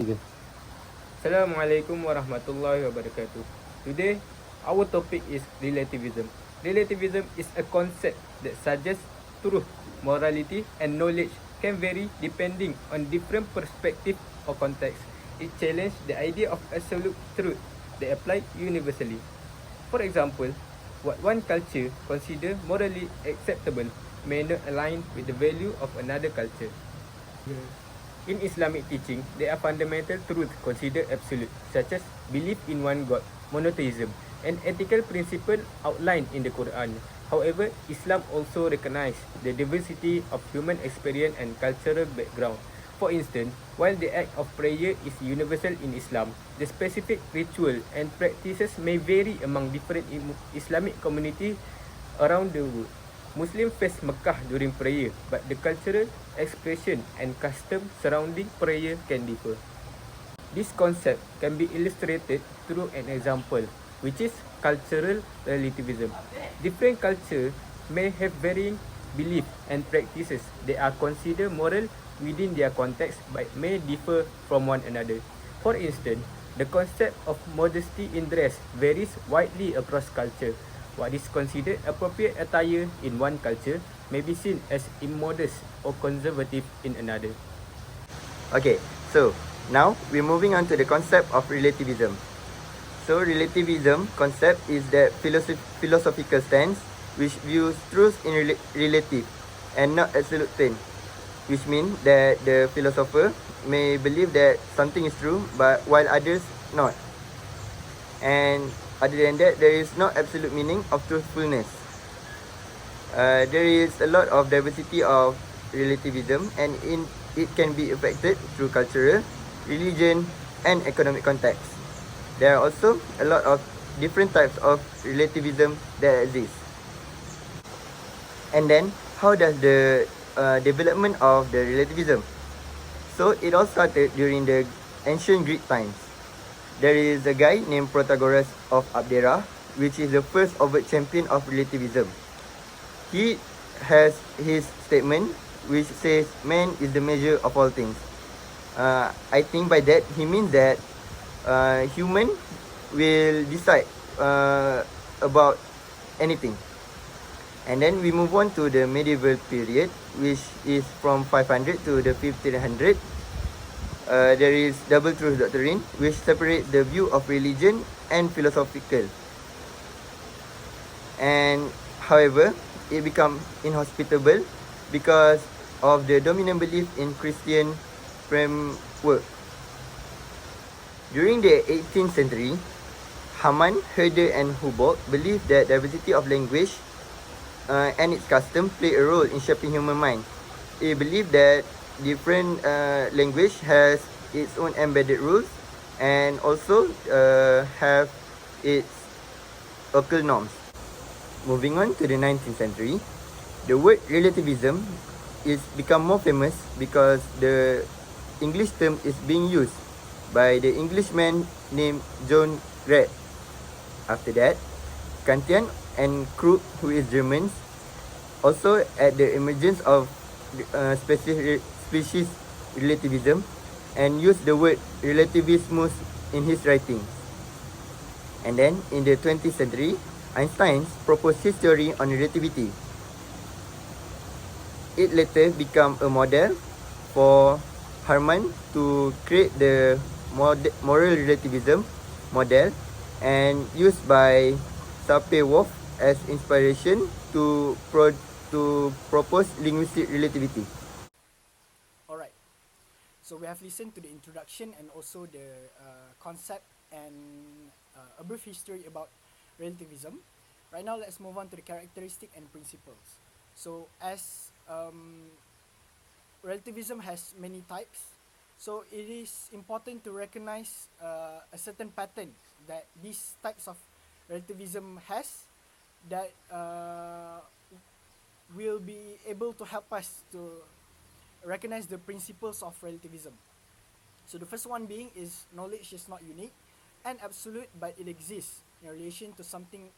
Begin. Assalamualaikum warahmatullahi wabarakatuh. Today, our topic is relativism. Relativism is a concept that suggests truth, morality, and knowledge can vary depending on different perspectives or contexts. It challenges the idea of absolute truth that apply universally. For example, what one culture considers morally acceptable may not align with the value of another culture. In Islamic teaching, there are fundamental truths considered absolute, such as belief in one God, monotheism, and ethical principles outlined in the Quran. However, Islam also recognizes the diversity of human experience and cultural background. For instance, while the act of prayer is universal in Islam, the specific ritual and practices may vary among different Islamic communities around the world. Muslims face Mecca during prayer, but the cultural expression and custom surrounding prayer can differ. This concept can be illustrated through an example, which is cultural relativism. Different cultures may have varying beliefs and practices that are considered moral within their context but may differ from one another. For instance, the concept of modesty in dress varies widely across culture. What is considered appropriate attire in one culture may be seen as immodest or conservative in another. Okay, so now we're moving on to the concept of relativism. So relativism concept is that philosophical stance which views truth in relative and not absolute term, which means that the philosopher may believe that something is true but while others not. And other than that, there is no absolute meaning of truthfulness. There is a lot of diversity of relativism, and it can be affected through cultural, religion, and economic context. There are also a lot of different types of relativism that exist. And then, how does the development of the relativism? So it all started during the ancient Greek times. There is a guy named Protagoras of Abdera, which is the first overt champion of relativism. He has his statement which says man is the measure of all things. I think by that he means that human will decide about anything. And then we move on to the medieval period, which is from 500 to the 1500. There is double truth doctrine, which separates the view of religion and philosophical. And however, it becomes inhospitable because of the dominant belief in Christian framework. During the 18th century, Hamann, Herder, and Humboldt believed that diversity of language and its custom play a role in shaping human mind. They believed that different language has its own embedded rules and also have its occult norms. Moving on to the 19th century, the word relativism is become more famous because the English term is being used by the Englishman named John Red. After that, Kantian and Krug, who is Germans, also at the emergence of species relativism and used the word relativismus in his writings. And then in the 20th century, Einstein proposed his theory on relativity. It later became a model for Hamann to create the moral relativism model and used by Sapir-Whorf as inspiration to propose linguistic relativity. Alright, so we have listened to the introduction and also the concept and a brief history about relativism. Right now, let's move on to the characteristic and principles. So as relativism has many types, so it is important to recognize a certain pattern that these types of relativism has that will be able to help us to recognize the principles of relativism. So the first one being is knowledge is not unique and absolute, but it exists in relation to something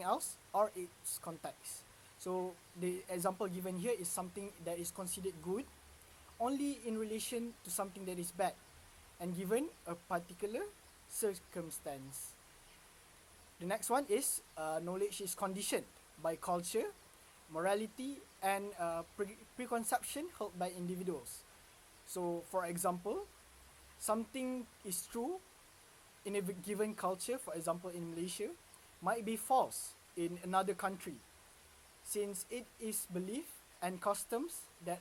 else or its context. So the example given here is something that is considered good only in relation to something that is bad. and given a particular circumstance. The next one is knowledge is conditioned by culture, morality, and preconception held by individuals. So, for example, something is true in a given culture, for example in Malaysia, might be false in another country, since it is belief and customs that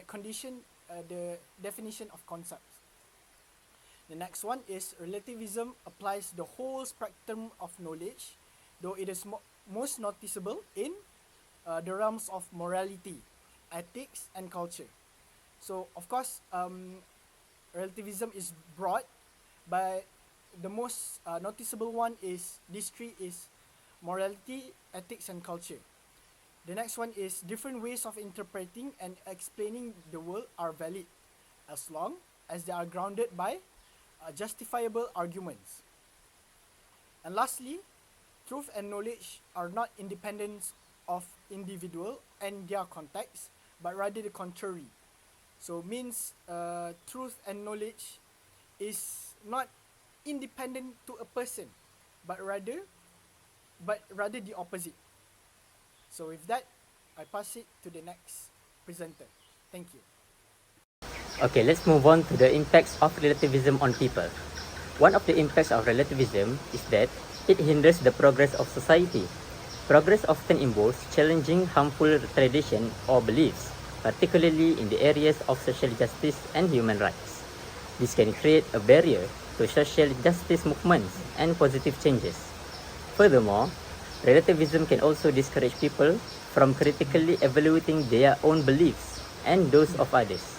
condition the definition of concepts. The next one is relativism applies the whole spectrum of knowledge, though it is most noticeable in the realms of morality, ethics, and culture. So, of course, relativism is broad, but the most noticeable one is these three is morality, ethics, and culture. The next one is different ways of interpreting and explaining the world are valid as long as they are grounded by justifiable arguments. And lastly, truth and knowledge are not independent of individual and their context, but rather the contrary. So means truth and knowledge is not independent to a person, but rather the opposite. So with that, I pass it to the next presenter. Thank you. Okay, let's move on to the impacts of relativism on people. One of the impacts of relativism is that it hinders the progress of society. Progress often involves challenging harmful tradition or beliefs, particularly in the areas of social justice and human rights. This can create a barrier to social justice movements and positive changes. Furthermore, relativism can also discourage people from critically evaluating their own beliefs and those of others.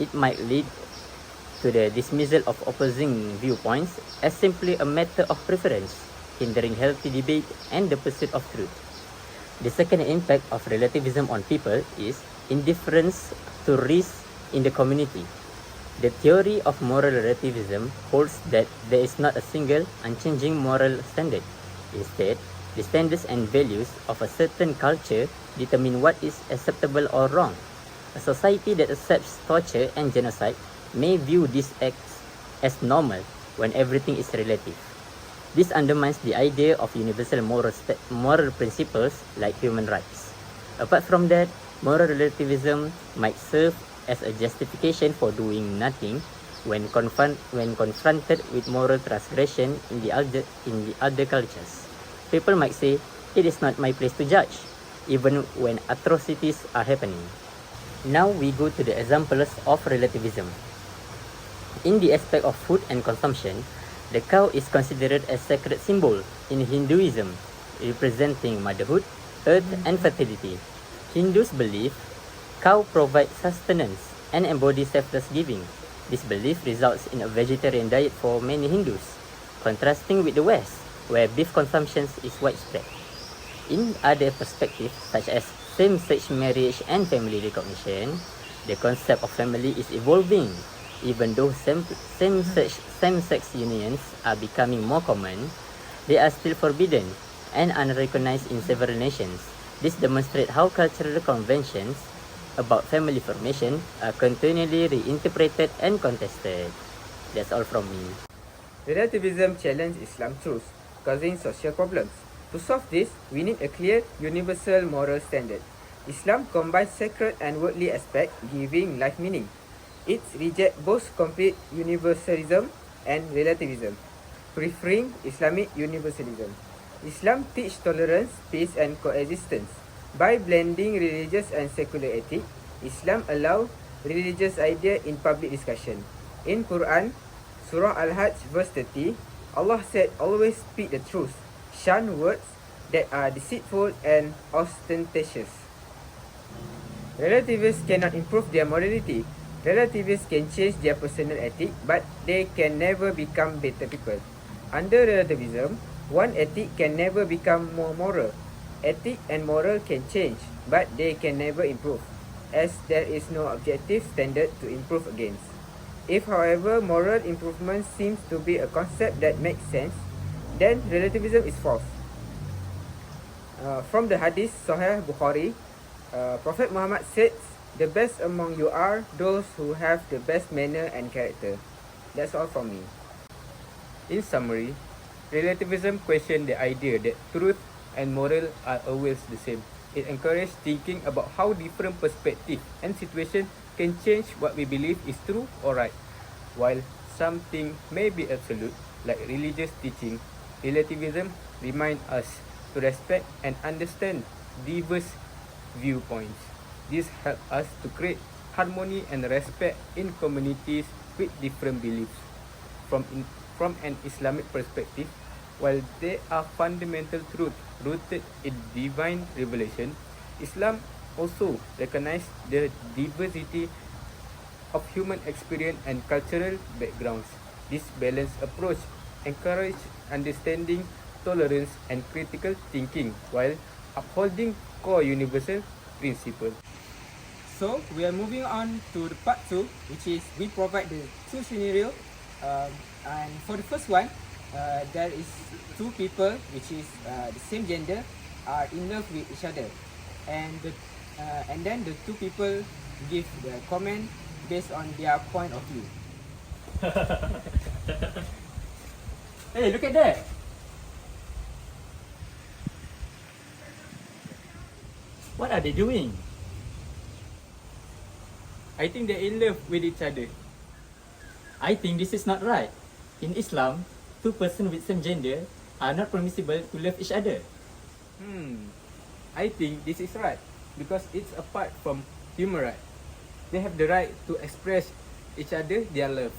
It might lead to the dismissal of opposing viewpoints as simply a matter of preference, hindering healthy debate and the pursuit of truth. The second impact of relativism on people is indifference to risk in the community. The theory of moral relativism holds that there is not a single unchanging moral standard. Instead, the standards and values of a certain culture determine what is acceptable or wrong. A society that accepts torture and genocide may view these acts as normal when everything is relative. This undermines the idea of universal moral principles like human rights. Apart from that, moral relativism might serve as a justification for doing nothing when confronted with moral transgression in the other cultures. People might say, "It is not my place to judge," even when atrocities are happening. Now we go to the examples of relativism. In the aspect of food and consumption, the cow is considered a sacred symbol in Hinduism, representing motherhood, earth, and fertility. Hindus believe cow provide sustenance and embody selfless giving. This belief results in a vegetarian diet for many Hindus, contrasting with the West, where beef consumption is widespread. In other perspectives, such as same-sex marriage and family recognition, the concept of family is evolving. Even though same-sex unions are becoming more common, they are still forbidden and unrecognized in several nations. This demonstrates how cultural conventions about family formation are continually reinterpreted and contested. That's all from me. Relativism challenges Islam truths, causing social problems. To solve this, we need a clear, universal moral standard. Islam combines sacred and worldly aspects, giving life meaning. It rejects both complete universalism and relativism, preferring Islamic universalism. Islam teaches tolerance, peace, and coexistence. By blending religious and secular ethics, Islam allows religious ideas in public discussion. In Quran, Surah Al-Hajj verse 30, Allah said, "Always speak the truth, shun words that are deceitful and ostentatious." Relativists cannot improve their morality. Relativists can change their personal ethic, but they can never become better people. Under relativism, one ethic can never become more moral. Ethic and moral can change, but they can never improve, as there is no objective standard to improve against. If, however, moral improvement seems to be a concept that makes sense, then relativism is false. From the Hadith Sahih Bukhari, Prophet Muhammad said, "The best among you are those who have the best manner and character." That's all from me. In summary, relativism questions the idea that truth and moral are always the same. It encourages thinking about how different perspectives and situations can change what we believe is true or right. While something may be absolute, like religious teaching, relativism reminds us to respect and understand diverse viewpoints. This helps us to create harmony and respect in communities with different beliefs. From an Islamic perspective, while there are fundamental truths rooted in divine revelation, Islam also recognizes the diversity of human experience and cultural backgrounds. This balanced approach encourages understanding, tolerance, and critical thinking while upholding core universal principles. So we are moving on to the part 2, which is we provide the two scenario. And for the first one, there is two people which is the same gender are in love with each other, and then the two people give the comment based on their point of view. Hey, look at that! What are they doing? I think they're in love with each other. I think this is not right. In Islam, two persons with same gender are not permissible to love each other. I think this is right because it's apart from human right. They have the right to express each other their love.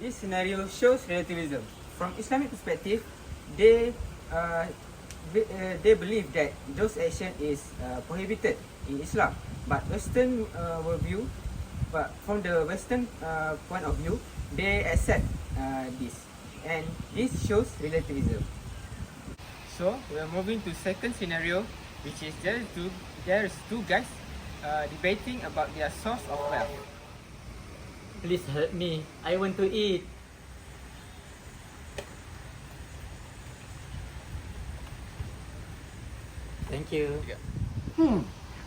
This scenario shows relativism. From Islamic perspective, they believe that those action is prohibited in Islam. But Western worldview, but from the Western point of view, they accept this, and this shows relativism. So we are moving to second scenario, which is there's two guys debating about their source of wealth. Please help me. I want to eat. Thank you.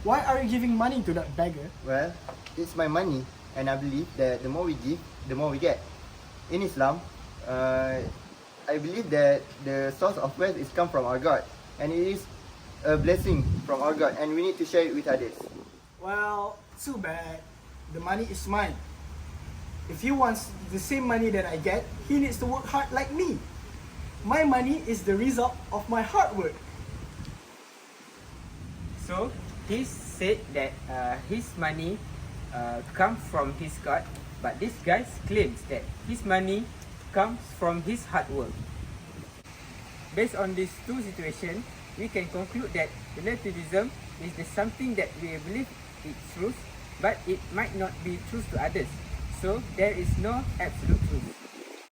Why are you giving money to that beggar? Well, it's my money, and I believe that the more we give, the more we get. In Islam, I believe that the source of wealth is come from our God, and it is a blessing from our God, and we need to share it with others. Well, too bad. The money is mine. If he wants the same money that I get, he needs to work hard like me. My money is the result of my hard work. So he said that his money comes from his God, but this guy claims that his money comes from his hard work. Based on these two situations, we can conclude that relativism is something that we believe is truth, but it might not be truth to others. So there is no absolute truth.